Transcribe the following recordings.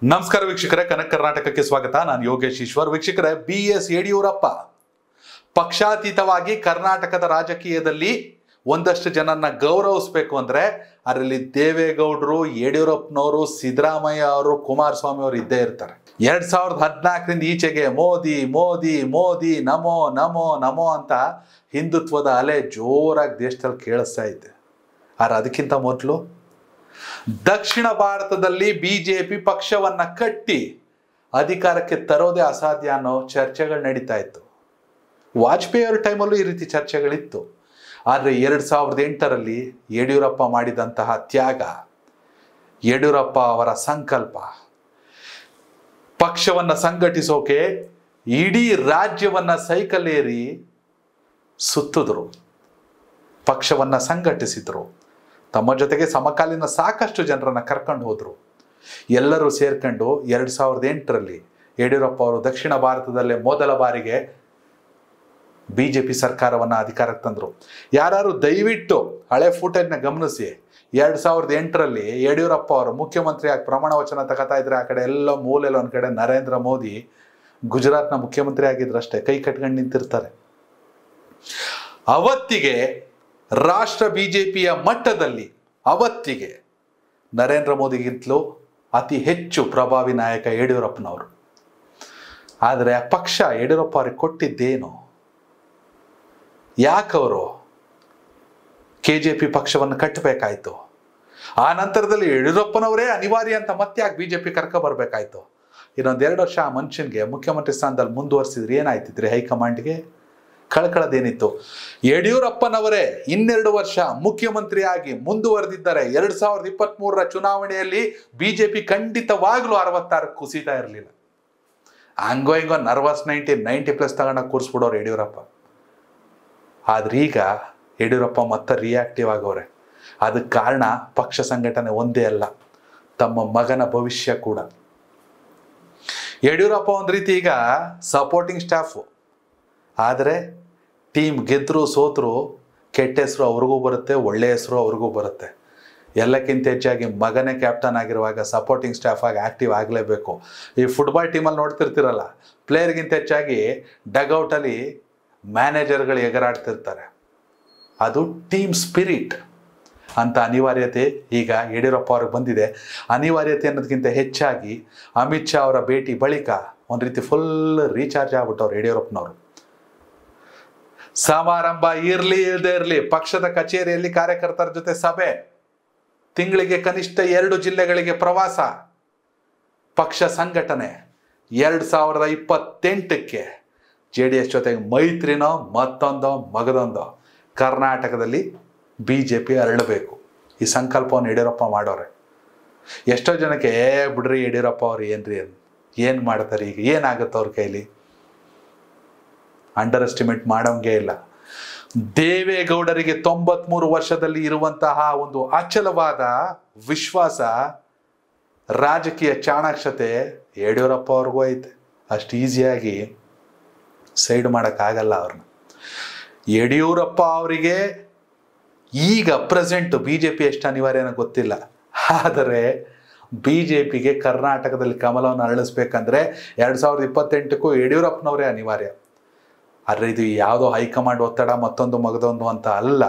ನಮಸ್ಕಾರ ವೀಕ್ಷಕರೇ, ಕನಕ ಕರ್ನಾಟಕಕ್ಕೆ ಸ್ವಾಗತ. ನಾನು ಯೋಗೇಶ್ ಈಶ್ವರ್. ವೀಕ್ಷಕರೇ, BS ಯಡಿಯೂರಪ್ಪ ಪಕ್ಷಾತೀತವಾಗಿ ಕರ್ನಾಟಕದ ರಾಜಕೀಯದಲ್ಲಿ ಒಂದಷ್ಟು ಜನನ್ನ ಗೌರವಿಸಬೇಕು ಅಂದ್ರೆ ಅದರಲ್ಲಿ ದೇವೇಗೌಡರು, ಯಡಿಯೂರಪ್ಪನವರು, ಸಿದ್ದರಾಮಯ್ಯ ಅವರು, ಕುಮಾರಸ್ವಾಮಿ ಅವರು ಇದ್ದೇ ಇರ್ತಾರೆ. 2014ರಿಂದ ಈಚೆಗೆ ಮೋದಿ ಮೋದಿ ಮೋದಿ ನಮೋ ನಮೋ ನಮೋ ಅಂತ ಹಿಂದುತ್ವದ ಅಲೆ ಜೋರಾಗಿ ದೇಶದಲ್ಲಿ ಕೇಳಿಸ್ತಾ ಇದೆ. ಆದ್ರೆ ಅದಕ್ಕಿಂತ ಮೊದಲು ದಕ್ಷಿಣ ಭಾರತದಲ್ಲಿ ಬಿಜೆಪಿ ಪಕ್ಷವನ್ನ ಕಟ್ಟಿ ಅಧಿಕಾರಕ್ಕೆ ತರೋದೇ ಅಸಾಧ್ಯ ಅನ್ನೋ ಚರ್ಚೆಗಳು ನಡೀತಾ ಇತ್ತು. ವಾಜಪೇಯಿ ಅವರ ಟೈಮಲ್ಲೂ ಈ ರೀತಿ ಚರ್ಚೆಗಳಿತ್ತು. ಆದರೆ 2008ರಲ್ಲಿ ಯಡಿಯೂರಪ್ಪ ಮಾಡಿದಂತಹ ತ್ಯಾಗ, ಯಡಿಯೂರಪ್ಪ ಅವರ ಸಂಕಲ್ಪ, ಪಕ್ಷವನ್ನ ಸಂಘಟಿಸೋಕೆ ಇಡೀ ರಾಜ್ಯವನ್ನ ಸೈಕಲೇರಿ ಸುತ್ತಿದ್ರು, ಪಕ್ಷವನ್ನ ಸಂಘಟಿಸಿದ್ರು. ತಮ್ಮ ಜೊತೆಗೆ ಸಮಕಾಲೀನ ಸಾಕಷ್ಟು ಜನರನ್ನ ಕರ್ಕೊಂಡು ಹೋದ್ರು. ಎಲ್ಲರೂ ಸೇರ್ಕೊಂಡು 2008ರಲ್ಲಿ ಯಡಿಯೂರಪ್ಪ ಅವರು ದಕ್ಷಿಣ ಭಾರತದಲ್ಲೇ ಮೊದಲ ಬಾರಿಗೆ ಬಿಜೆಪಿ ಸರ್ಕಾರವನ್ನ ಅಧಿಕಾರಕ್ಕೆ ತಂದ್ರು. ಯಾರು ದಯವಿಟ್ಟು ಹಳೆ ಫುಟೇಜ್ನ ಗಮನಿಸಿ. 2008ರಲ್ಲಿ ಯಡಿಯೂರಪ್ಪ ಅವರು ಮುಖ್ಯಮಂತ್ರಿಯಾಗಿ ಪ್ರಮಾಣ ವಚನ ತಗೋತಾ ಇದ್ರೆ ಆ ಕಡೆ ಎಲ್ಲ ಮೂಲೆಲ್ಲ ಒಂದ್ ಕಡೆ ನರೇಂದ್ರ ಮೋದಿ ಗುಜರಾತ್ನ ಮುಖ್ಯಮಂತ್ರಿ ಆಗಿದ್ರಷ್ಟೇ ಕೈ ಕಟ್ಕೊಂಡು ನಿಂತಿರ್ತಾರೆ. ಅವತ್ತಿಗೆ ರಾಷ್ಟ್ರ ಬಿಜೆಪಿಯ ಮಟ್ಟದಲ್ಲಿ ಅವತ್ತಿಗೆ ನರೇಂದ್ರ ಮೋದಿಗಿಂತಲೂ ಅತಿ ಹೆಚ್ಚು ಪ್ರಭಾವಿ ನಾಯಕ ಯಡಿಯೂರಪ್ಪನವರು. ಆದರೆ ಆ ಪಕ್ಷ ಯಡಿಯೂರಪ್ಪ ಅವ್ರಿಗೆ ಕೊಟ್ಟಿದ್ದೇನು? ಯಾಕವರು KJP ಪಕ್ಷವನ್ನು ಕಟ್ಟಬೇಕಾಯ್ತು? ಆ ನಂತರದಲ್ಲಿ ಯಡಿಯೂರಪ್ಪನವರೇ ಅನಿವಾರ್ಯ ಅಂತ ಮತ್ತೆ ಯಾಕೆ ಬಿಜೆಪಿ ಕರ್ಕ ಬರ್ಬೇಕಾಯ್ತು? ಇನ್ನೊಂದು 2 ವರ್ಷ ಆ ಮನುಷ್ಯನ್ಗೆ ಮುಖ್ಯಮಂತ್ರಿ ಸ್ಥಾನದಲ್ಲಿ ಮುಂದುವರಿಸಿದ್ರೆ ಏನಾಯ್ತಿದ್ರಿ? ಹೈಕಮಾಂಡ್ಗೆ ಕಳ್ಕೊಳ್ಳೋದೇನಿತ್ತು? ಯಡಿಯೂರಪ್ಪನವರೇ 2 ವರ್ಷ ಮುಖ್ಯಮಂತ್ರಿಯಾಗಿ ಮುಂದುವರೆದಿದ್ದಾರೆ. 2023ರ ಚುನಾವಣೆಯಲ್ಲಿ ಬಿಜೆಪಿ ಖಂಡಿತವಾಗ್ಲೂ 66 ಕುಸಿತಾ ಇರಲಿಲ್ಲ. ಹಂಗೋ ಹಿಂಗೋ ನರ್ವಸ್ 90+ ತಗೊಂಡ ಕೂರಿಸ್ಬಿಡೋರು ಯಡಿಯೂರಪ್ಪ. ಆದ್ರೆ ಈಗ ಯಡಿಯೂರಪ್ಪ ಮತ್ತೆ ರಿಯಾಕ್ಟಿವ್ ಆಗವ್ರೆ. ಅದಕ್ಕೆ ಕಾರಣ ಪಕ್ಷ ಸಂಘಟನೆ ಒಂದೇ ಅಲ್ಲ, ತಮ್ಮ ಮಗನ ಭವಿಷ್ಯ ಕೂಡ. ಯಡಿಯೂರಪ್ಪ ಒಂದ್ ರೀತಿ ಈಗ ಸಪೋರ್ಟಿಂಗ್ ಸ್ಟಾಫು. ಆದರೆ ಟೀಮ್ ಗೆದ್ರು ಸೋತರು ಕೆಟ್ಟ ಹೆಸರು ಅವ್ರಿಗೂ ಬರುತ್ತೆ, ಒಳ್ಳೆ ಹೆಸರು ಅವ್ರಿಗೂ ಬರುತ್ತೆ. ಎಲ್ಲಕ್ಕಿಂತ ಹೆಚ್ಚಾಗಿ ಮಗನೇ ಕ್ಯಾಪ್ಟನ್ ಆಗಿರುವಾಗ ಸಪೋರ್ಟಿಂಗ್ ಸ್ಟಾಫ್ ಆಗಿ ಆಕ್ಟಿವ್ ಆಗಲೇಬೇಕು. ಈ ಫುಟ್ಬಾಲ್ ಟೀಮಲ್ಲಿ ನೋಡ್ತಿರ್ತಿರಲ್ಲ, ಪ್ಲೇಯರ್ಗಿಂತ ಹೆಚ್ಚಾಗಿ ಡಗ್ಔಟಲ್ಲಿ ಮ್ಯಾನೇಜರ್ಗಳು ಎಗರಾಡ್ತಿರ್ತಾರೆ. ಅದು ಟೀಮ್ ಸ್ಪಿರಿಟ್ ಅಂತ ಅನಿವಾರ್ಯತೆ ಈಗ ಯಡಿಯೂರಪ್ಪ ಅವ್ರಿಗೆ ಬಂದಿದೆ. ಅನಿವಾರ್ಯತೆ ಅನ್ನೋದಕ್ಕಿಂತ ಹೆಚ್ಚಾಗಿ ಅಮಿತ್ ಶಾ ಅವರ ಭೇಟಿ ಬಳಿಕ ಒಂದು ರೀತಿ ಫುಲ್ ರೀಚಾರ್ಜ್ ಆಗ್ಬಿಟ್ಟವ್ರು ಯಡಿಯೂರಪ್ಪನವರು. ಸಮಾರಂಭ ಇರ್ಲಿ ಇಲ್ಲದೆ ಇರಲಿ, ಪಕ್ಷದ ಕಚೇರಿಯಲ್ಲಿ ಕಾರ್ಯಕರ್ತರ ಜೊತೆ ಸಭೆ, ತಿಂಗಳಿಗೆ ಕನಿಷ್ಠ 2 ಜಿಲ್ಲೆಗಳಿಗೆ ಪ್ರವಾಸ, ಪಕ್ಷ ಸಂಘಟನೆ. 2028ಕ್ಕೆ JDS ಜೊತೆಗೆ ಮೈತ್ರಿನೋ ಮತ್ತೊಂದೋ ಮಗದೊಂದೋ ಕರ್ನಾಟಕದಲ್ಲಿ ಬಿಜೆಪಿ ಅರಳಬೇಕು. ಈ ಸಂಕಲ್ಪವನ್ನು ಯಡಿಯೂರಪ್ಪ ಮಾಡೋರೆ. ಎಷ್ಟೋ ಜನಕ್ಕೆ ಬಿಡ್ರಿ ಯಡಿಯೂರಪ್ಪ ಅವ್ರು ಏನ್ ಮಾಡ್ತಾರೆ, ಈಗ ಏನಾಗುತ್ತೆ ಅವ್ರ ಕೈಲಿ? ಅಂಡರ್ ಎಸ್ಟಿಮೇಟ್ ಮಾಡೋಂಗೇ ಇಲ್ಲ. ದೇವೇಗೌಡರಿಗೆ 93 ವರ್ಷದಲ್ಲಿ ಇರುವಂತಹ ಒಂದು ಅಚಲವಾದ ವಿಶ್ವಾಸ, ರಾಜಕೀಯ ಚಾಣಾಕ್ಷತೆ ಯಡಿಯೂರಪ್ಪ ಅವ್ರಿಗೂ ಐತೆ. ಅಷ್ಟು ಈಸಿಯಾಗಿ ಸೈಡ್ ಮಾಡೋಕ್ಕಾಗಲ್ಲ ಅವ್ರನ್ನ. ಯಡಿಯೂರಪ್ಪ ಅವರಿಗೆ ಈಗ ಪ್ರೆಸೆಂಟ್ ಬಿಜೆಪಿ ಎಷ್ಟು ಅನಿವಾರ್ಯನೋ ಗೊತ್ತಿಲ್ಲ. ಆದರೆ ಬಿಜೆಪಿಗೆ ಕರ್ನಾಟಕದಲ್ಲಿ ಕಮಲವನ್ನು ಅರಳಿಸ್ಬೇಕಂದ್ರೆ 2028ಕ್ಕೂ ಯಡಿಯೂರಪ್ಪನವರೇ ಅನಿವಾರ್ಯ. ಆದರೆ ಇದು ಯಾವುದೋ ಹೈಕಮಾಂಡ್ ಒತ್ತಡ ಮತ್ತೊಂದು ಮಗದೊಂದು ಅಂತ ಅಲ್ಲ,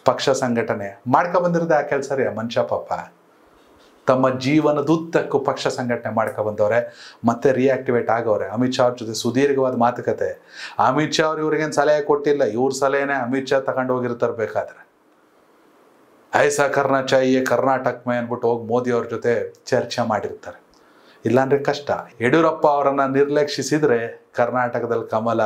ಪಕ್ಷ ಸಂಘಟನೆ ಮಾಡ್ಕೊಬಂದಿರೋದು ಆ ಕೆಲಸ ರೀ. ಮನುಷ್ಯ ಪಾಪ ತಮ್ಮ ಜೀವನದುದ್ದಕ್ಕೂ ಪಕ್ಷ ಸಂಘಟನೆ ಮಾಡ್ಕೊಬಂದವ್ರೆ, ಮತ್ತೆ ರಿಯಾಕ್ಟಿವೇಟ್ ಆಗವ್ರೆ. ಅಮಿತ್ ಶಾ ಅವ್ರ ಜೊತೆ ಸುದೀರ್ಘವಾದ ಮಾತುಕತೆ. ಅಮಿತ್ ಶಾ ಅವ್ರು ಇವ್ರಿಗೇನು ಸಲಹೆ ಕೊಟ್ಟಿಲ್ಲ, ಇವ್ರ ಸಲಹೆನೇ ಅಮಿತ್ ಶಾ ತಗೊಂಡು ಹೋಗಿರ್ತಾರೆ. ಬೇಕಾದ್ರೆ ಐಸಾ ಕರ್ನಾ ಚಾಹಿಯೇ ಕರ್ನಾಟಕ ಮೇ ಅಂದ್ಬಿಟ್ಟು ಹೋಗಿ ಮೋದಿ ಅವ್ರ ಜೊತೆ ಚರ್ಚೆ ಮಾಡಿರ್ತಾರೆ. ಇಲ್ಲಾಂದ್ರೆ ಕಷ್ಟ. ಯಡಿಯೂರಪ್ಪ ಅವರನ್ನ ನಿರ್ಲಕ್ಷಿಸಿದ್ರೆ ಕರ್ನಾಟಕದಲ್ಲಿ ಕಮಲ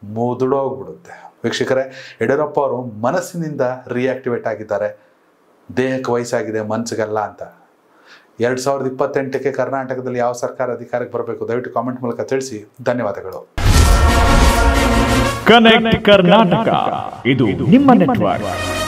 ಮುದುಡೋಗ್ಬಿಡುತ್ತೆ. ವೀಕ್ಷಕರೇ, ಯಡಿಯೂರಪ್ಪ ಅವರು ಮನಸ್ಸಿನಿಂದ ರಿಯಾಕ್ಟಿವೇಟ್ ಆಗಿದ್ದಾರೆ. ದೇಹಕ್ಕೆ ವಯಸ್ಸಾಗಿದೆ, ಮನಸ್ಸಿಗಲ್ಲ ಅಂತ. 2028ಕ್ಕೆ ಕರ್ನಾಟಕದಲ್ಲಿ ಯಾವ ಸರ್ಕಾರ ಅಧಿಕಾರಕ್ಕೆ ಬರಬೇಕು? ದಯವಿಟ್ಟು ಕಾಮೆಂಟ್ ಮೂಲಕ ತಿಳಿಸಿ. ಧನ್ಯವಾದಗಳು. ಕನೆಕ್ಟ್ ಕರ್ನಾಟಕ, ಇದು ನಿಮ್ಮ ನೆಟ್ವರ್ಕ್.